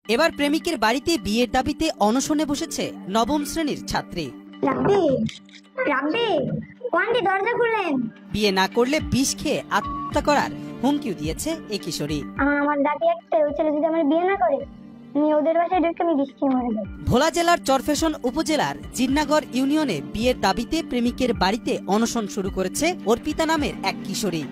এবার প্রেমিকের বাড়িতে বিয়ের দাবিতে অনশনে বসেছে নবম শ্রেণীর ছাত্রী। দরজা খুলেন, বিয়ে না করলে বিষ খেয়ে আত্মহত্যা করার হুমকিও দিয়েছে এই কিশোরী। আমার দাবি একটাই, ওই ছেলে যদি আমার বিয়ে না করে আমি ওদের বাসায় ঢুকে আমি বিষ খেয়ে মরে যাব। ভোলা জেলার চরফ্যাশন উপজেলার জিন্নাগর ইউনিয়নে বিয়ের দাবিতে প্রেমিকের বাড়িতে অনশন শুরু করেছে অর্পিতা নামের এক কিশোরী।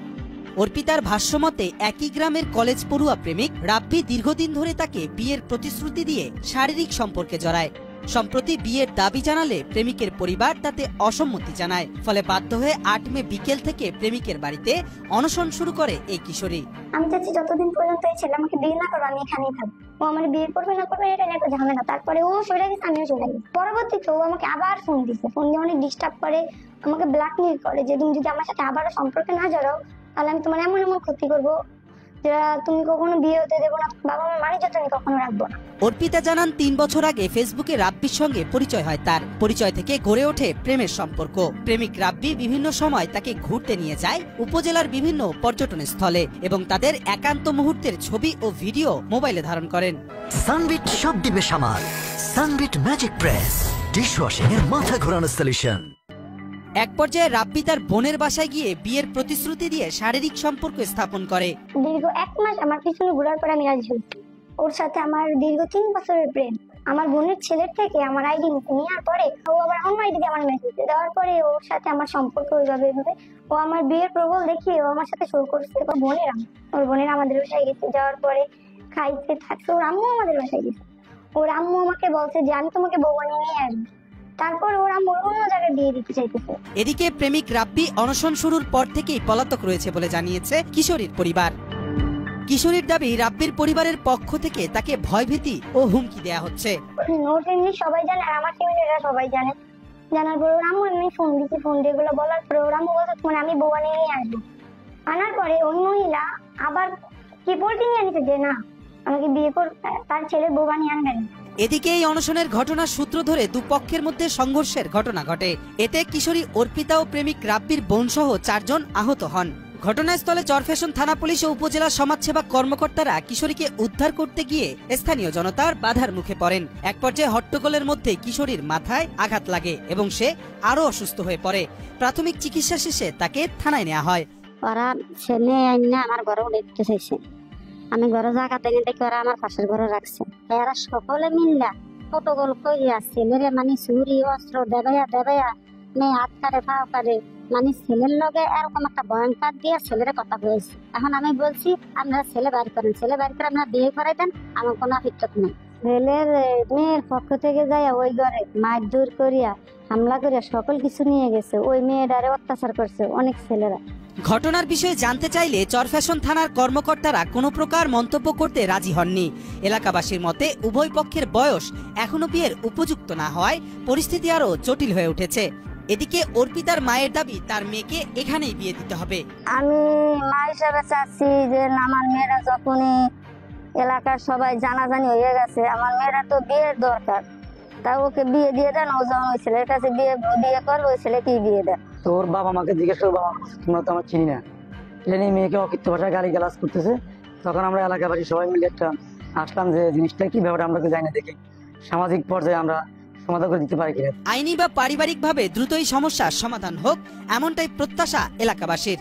অর্পিতার ভাষ্যমতে একই গ্রামের কলেজ পড়ুয়া প্রেমিক রাব্বি দীর্ঘদিন ধরে তাকে বিয়ের প্রতিশ্রুতি দিয়ে শারীরিক সম্পর্কে জড়ায়। সম্প্রতি বিয়ের দাবি জানালে প্রেমিকের পরিবার তাতে অসম্মতি জানায়। ফলে বাধ্য হয়ে ৮ মে বিকেল থেকে প্রেমিকের বাড়িতে অনশন শুরু করে এই কিশোরী। আমি চাচ্ছি যতদিন পর্যন্ত এই ছেলে আমাকে বিয়ে না করবে আমি এখানেই থাকবো। ও আমার বিয়ে করবে না করবে এটা নিয়ে একটা ঝামেলা। তারপরে ও সরে গেছে, আমিও চলে গেছি। পরবর্তীতে ও আমাকে আবার ফোন দিছে, ফোন দিয়ে অনেক ডিস্টার্ব করে, আমাকে ব্ল্যাকমেইল করে যে তুমি যদি আমার সাথে আবারও সম্পর্কে না জড়াও তাহলে আমি তোমার এমন এমন ক্ষতি করবো যা তুমি কখনো বিয়ে হতে দেবো না, বাবা মার মানি যত আমি কখনো রাখবো না। অর্পিতা জানান ৩ বছর আগে ফেসবুকে রাব্বির সঙ্গে পরিচয় হয় তার। পরিচয় থেকে গড়ে ওঠে প্রেমের সম্পর্ক। প্রেমিক রাব্বি বিভিন্ন সময় তাকে ঘুরতে নিয়ে যায় উপজেলার বিভিন্ন পর্যটন স্থলে এবং তাদের একান্ত মুহূর্তের ছবি ও ভিডিও মোবাইলে ধারণ করেন। সানবিট সব দিবে সামাল। সানবিট ম্যাজিক প্রেস ডিশওয়াশিং এর মাথা ঘোরানো সলিউশন। এক পর্যায়ে রাব্বি তার বোনের বাসায় গিয়ে বিয়ের প্রতিশ্রুতি দিয়ে শারীরিক সম্পর্ক স্থাপন করে। দীর্ঘ ১ মাস আমার পিছনে ঘোরার পর আমি রাজি হয়েছি। ওর সাথে আমার দীর্ঘ ৩ বছরের প্রেম। আমার বোনের ছেলের থেকে আমার আইডি নেওয়ার পরে ও আবার অন্য আইডি দিয়ে আমার মেসেজ দেওয়ার পরে ওর সাথে আমার সম্পর্ক হয়ে যাবে এভাবে। ও আমার বিয়ের প্রবল দেখিয়ে ও আমার সাথে শুরু করছে। ওর বোনেরা আমাদের বাসায় গেছে, যাওয়ার পরে খাইতে থাকছে। ওর আম্মু আমাদের বাসায় গেছে। ওর আম্মু আমাকে বলছে যে আমি তোমাকে বউ বানিয়ে নিয়ে আসবো। তারপর ওরা অন্য জায়গায় বিয়ে দিতে চাইতেছে। এদিকে প্রেমিক রাব্বি অনশন শুরুর পর থেকেই পলাতক রয়েছে বলে জানিয়েছে কিশোরীর পরিবার। কিশোরীর দাবি রাব্বির পরিবারের পক্ষ থেকে তাকে ভয়ভীতি ও হুমকি দেয়া হচ্ছে। ওর ফ্যামিলি সবাই জানে আর আমার ফ্যামিলিরা সবাই জানে। জানার পর ওর আম্মু এমনি ফোন দিচ্ছে, ফোন দিয়ে এগুলো বলার পরে ওর আম্মু বলছে তোমার আমি বউ বানিয়ে নিয়ে আসবো। আনার পরে ওই মহিলা আবার রিপোর্টিং আনছে যে না আমাকে বিয়ে কর, তার ছেলে বউ বানিয়ে আনবেন। এদিকে এই অনশনের ঘটনার সূত্র ধরে দুপক্ষের মধ্যে সংঘর্ষের ঘটনা ঘটে। এতে কিশোরী অর্পিতা ও প্রেমিক রাব্বির বোন সহ ৪ জন আহত হন। ঘটনাস্থলে চরফ্যাশন থানা পুলিশ ও উপজেলা সমাজসেবা কর্মকর্তারা কিশোরীকে উদ্ধার করতে গিয়ে স্থানীয় জনতার বাধার মুখে পড়েন। এক পর্যায়ে হট্টগোলের মধ্যে কিশোরীর মাথায় আঘাত লাগে এবং সে আরো অসুস্থ হয়ে পড়ে। প্রাথমিক চিকিৎসা শেষে তাকে থানায় নেওয়া হয়। ওরা ছেলে আইনা আমার ঘরে উঠতে চাইছে। আমি ঘরে জায়গা দেনি দেখে ওরা আমার পাশের ঘরে রাখছে। এরা সকলে মিললা কতগোল কইয়া ছেলেরে মানে চুরি অস্ত্র দেবাইয়া মেয়ে হাত কাটে পাও কাটে মানে ছেলের লগে এরকম একটা ভয়ঙ্কর দিয়ে ছেলেরা কথা বলেছে। এখন আমি বলছি আপনারা ছেলে বাড়ি করেন, ছেলে বাড়ি করে আপনারা বিয়ে করাই দেন, আমার কোনো আপত্তি নেই। ছেলের মেয়ের পক্ষ থেকে যাইয়া ওই ঘরে মারধর করিয়া হামলা করিয়া সকল কিছু নিয়ে গেছে। ওই মেয়েটারে অত্যাচার করছে অনেক ছেলেরা। ঘটনার বিষয়ে জানতে চাইলে চরফ্যাশন থানার কর্মকর্তারা কোনো প্রকার মন্তব্য করতে রাজি হননি। এলাকাবাসীর মতে উভয় পক্ষের বয়স এখনো বিয়ের উপযুক্ত না হওয়ায় পরিস্থিতি আরো জটিল হয়ে উঠেছে। এদিকে অর্পিতার মায়ের দাবি তার মেয়েকে এখানেই বিয়ে দিতে হবে। আমি মা হিসাবে চাচ্ছি যে আমার মেয়েরা যখনই এলাকার সবাই জানাজানি হয়ে গেছে, আমার মেয়েরা তো বিয়ের দরকার, তা ওকে বিয়ে দিয়ে দেন। ও যখন ওই ছেলের কাছে বিয়ে করবে ওই ছেলেকেই বিয়ে দেন। তোর বাবা মাকে জিজ্ঞেস করবো, বাবা তোমরা তো আমার চিনি না, এটা নিয়ে মেয়েকে অকৃত্য ভাষায় গালি গালাজ করতেছে। তখন আমরা এলাকাবাসী সবাই মিলে একটা আসলাম যে জিনিসটা কি ব্যাপারে আমরা জানি না, দেখি সামাজিক পর্যায়ে আমরা সমাধান করে দিতে পারি কিনা। আইনি বা পারিবারিক ভাবে দ্রুতই সমস্যার সমাধান হোক এমনটাই প্রত্যাশা এলাকাবাসীর।